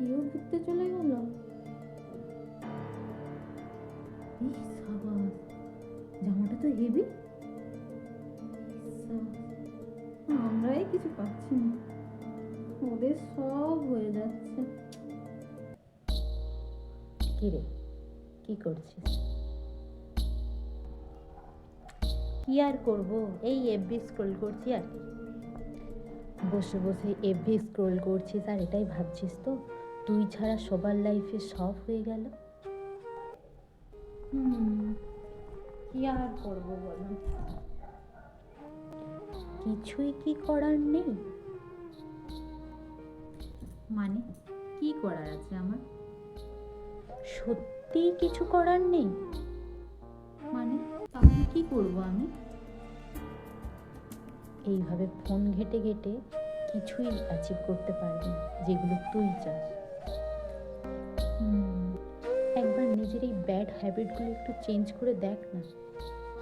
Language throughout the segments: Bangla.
কেউ ঘুরতে চলে গেল। ইস সাবাস, জামাটা তো হেভি। আমরাই কিছু পাচ্ছি না, ওদের সব হয়ে যাচ্ছে। কিরে, কি করছিস? কি আর করবো, এই এফবি স্ক্রোল করছি আর কি। বসে বসে এফবি স্ক্রোল করছিস আর এটাই ভাবছিস তো তুই ছাড়া সবার লাইফে সব হয়ে গেল। কি আর করবো বলো? কিছুই কি করার নেই? মানে কি করার আছে আমার? সত্যি কিছু করার নেই? মানে তাহলে কি করব আমি? এইভাবে ফোন ঘেটে ঘেটে কিছুই অ্যাচিভ করতে পারবি না যেগুলো তুই চাস। একবার নিজের এই ব্যাড হ্যাবিটগুলো একটু চেঞ্জ করে দেখ না,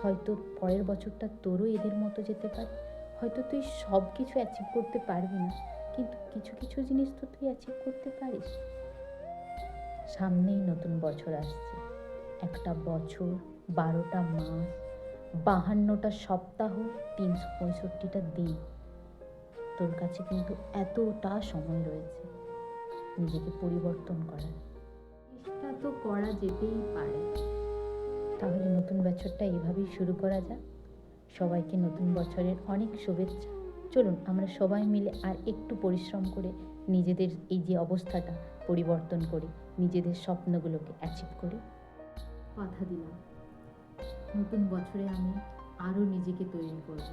হয়তো পরের বছরটা তোরও এদের মতো যেতে পারে। হয়তো তুই সব কিছু অ্যাচিভ করতে পারবি না, কিন্তু কিছু কিছু জিনিস তো তুই অ্যাচিভ করতে পারিস। সামনেই নতুন বছর আসছে, একটা বছর, 12টা মাস, 52টা সপ্তাহ, 365টা দিন। তোর কাছে কিন্তু এতটা সময় রয়েছে নিজেকে পরিবর্তন করার। চেষ্টা তো করা যেতেই পারে। তাহলে নতুন বছরটা এভাবেই শুরু করা যাক। সবাইকে নতুন বছরের অনেক শুভেচ্ছা। চলুন আমরা সবাই মিলে আর একটু পরিশ্রম করে নিজেদের এই যে অবস্থাটা পরিবর্তন করি, নিজেদের স্বপ্নগুলোকে অ্যাচিভ করি। কথা দিলাম, নতুন বছরে আমি আরো নিজেকে তৈরি করব।